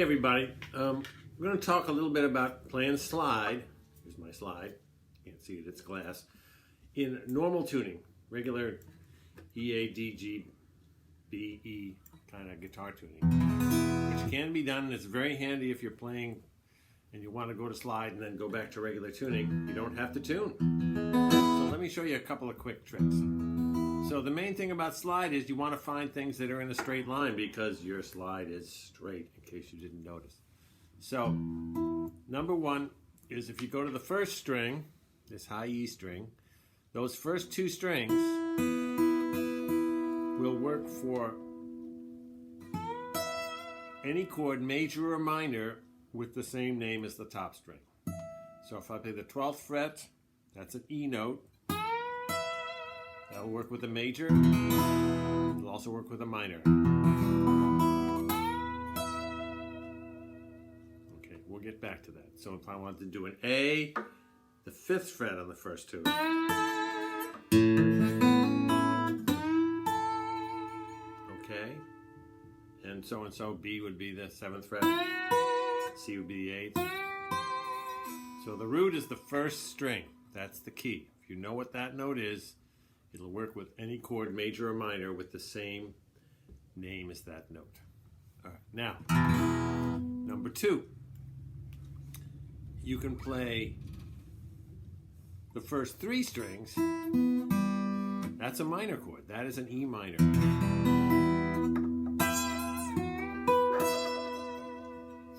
everybody, we're going to talk a little bit about playing slide. Here's my slide. Can't see it, it's glass. In normal tuning, regular E, A, D, G, B, E kind of guitar tuning, which can be done, and it's very handy if you're playing and you want to go to slide and then go back to regular tuning. You don't have to tune. So let me show you a couple of quick tricks. So the main thing about slide is you want to find things that are in a straight line because your slide is straight, in case you didn't notice. So number one is if you go to the first string, this high E string, those first two strings will work for any chord, major or minor, with the same name as the top string. So if I play the 12th fret, that's an E note. That'll work with a major. It'll also work with a minor. Okay, we'll get back to that. So if I wanted to do an A, the 5th fret on the first two. Okay, and so B would be the 7th fret. C would be the 8th. So the root is the first string. That's the key. If you know what that note is, it'll work with any chord, major or minor, with the same name as that note. All right. Now, number two, you can play the first three strings. That's a minor chord. That is an E minor.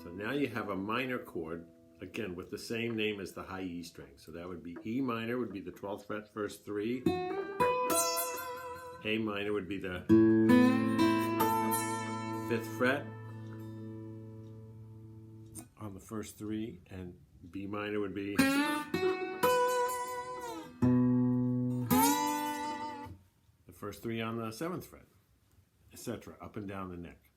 So now you have a minor chord, again, with the same name as the high E string. So that would be E minor, would be the 12th fret, first three. A minor would be the 5th fret on the first three, and B minor would be the first three on the 7th fret, etc., up and down the neck.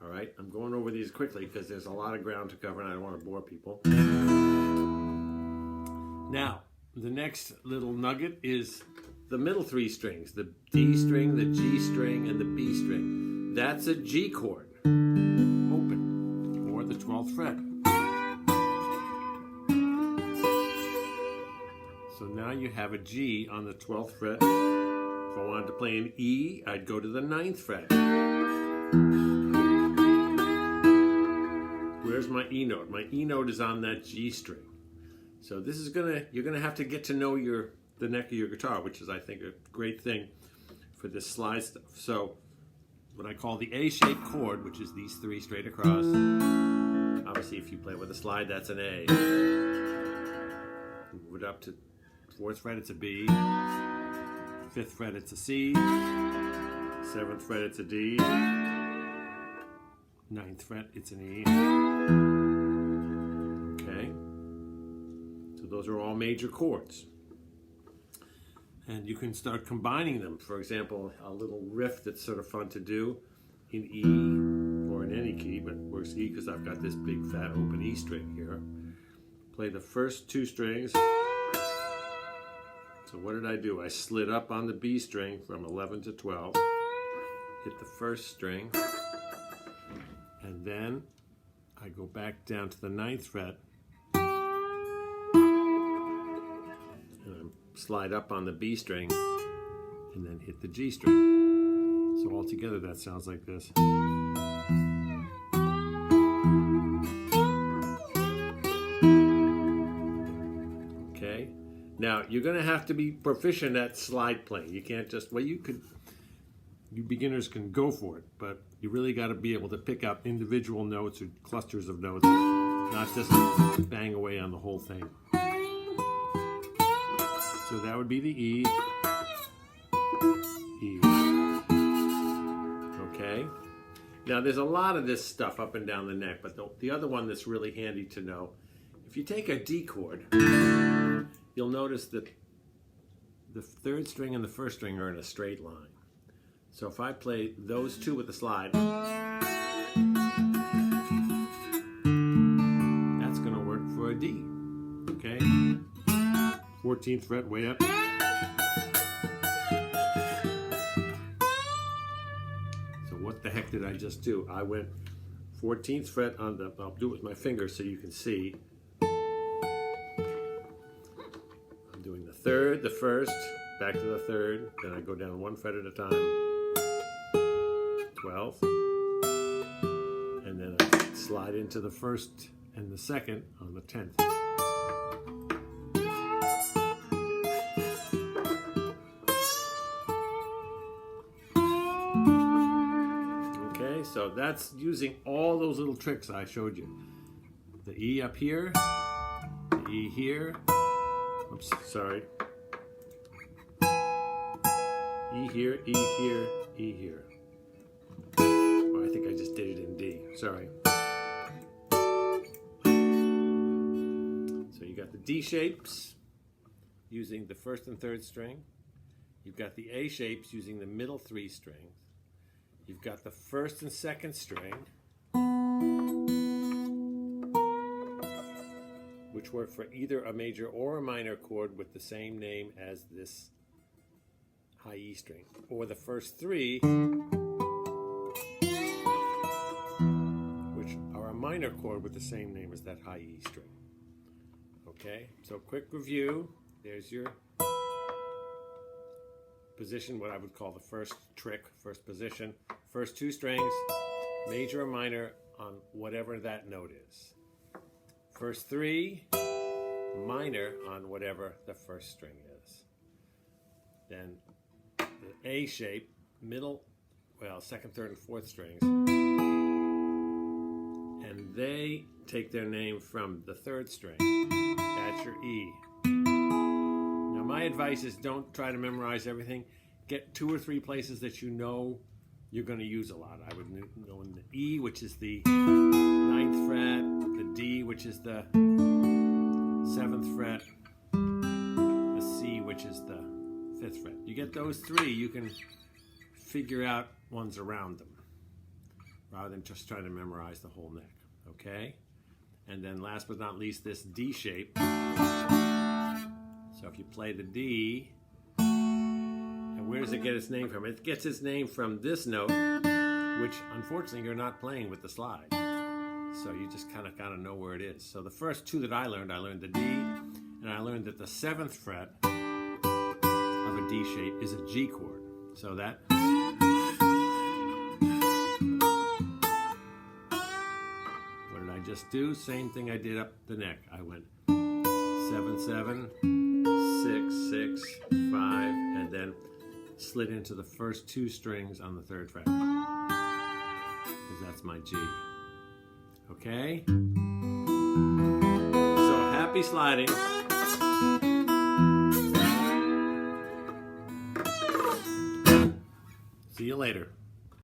All right, I'm going over these quickly because there's a lot of ground to cover and I don't want to bore people. Now, the next little nugget is the middle three strings, the D string, the G string, and the B string. That's a G chord, open, or the 12th fret. So now you have a G on the 12th fret. If I wanted to play an E, I'd go to the 9th fret. Where's my E note? My E note is on that G string. So this is you're gonna have to get to know the neck of your guitar, which is, I think, a great thing for this slide stuff. So what I call the A-shaped chord, which is these three straight across. Obviously, if you play with a slide, that's an A. Move it up to 4th fret, it's a B. 5th fret, it's a C. 7th fret, it's a D. 9th fret, it's an E. Okay. So those are all major chords. And you can start combining them. For example, a little riff that's sort of fun to do in E or in any key, but works E because I've got this big fat open E string here. Play the first two strings. So what did I do? I slid up on the B string from 11 to 12, hit the first string, and then I go back down to the 9th fret, slide up on the B string, and then hit the G string. So altogether that sounds like this. Okay, now you're going to have to be proficient at slide playing. You can't just, well, you beginners can go for it, but you really got to be able to pick up individual notes or clusters of notes, not just bang away on the whole thing. So that would be the E, E. Okay. Now there's a lot of this stuff up and down the neck, but the other one that's really handy to know, if you take a D chord, you'll notice that the 3rd string and the 1st string are in a straight line. So if I play those two with the slide, that's going to work for a D. Okay. 14th fret way up. So what the heck did I just do? I went 14th fret on the, I'll do it with my fingers so you can see. I'm doing the 3rd, the 1st, back to the 3rd, then I go down 1 fret at a time, 12th, and then I slide into the 1st and the 2nd on the 10th. So that's using all those little tricks I showed you. The E up here, the E here, oops, sorry. E here, E here, E here. Oh, I think I just did it in D, sorry. So you got the D shapes using the 1st and 3rd string. You've got the A shapes using the middle 3 strings. You've got the 1st and 2nd string, which work for either a major or a minor chord with the same name as this high E string, or the first 3, which are a minor chord with the same name as that high E string. Okay, so quick review. There's your position, what I would call the first trick, first position. First 2 strings, major or minor on whatever that note is. First 3, minor on whatever the first string is. Then the A shape, middle, well, 2nd, 3rd, and 4th strings. And they take their name from the 3rd string. That's your E. Now my advice is don't try to memorize everything. Get 2 or 3 places that you know you're going to use a lot. I would know in the E, which is the 9th fret, the D, which is the 7th fret, the C, which is the 5th fret. You get those 3, you can figure out ones around them, rather than just trying to memorize the whole neck, okay? And then last but not least, this D shape. So if you play the D, where does it get its name from? It gets its name from this note, which unfortunately you're not playing with the slide. So you just kind of gotta know where it is. So the first 2 that I learned the D, and I learned that the 7th fret of a D shape is a G chord. So that, what did I just do? Same thing I did up the neck. I went 7, 7, 6, 6, 5, and then slid into the first 2 strings on the 3rd fret, because that's my G. Okay? So happy sliding. See you later.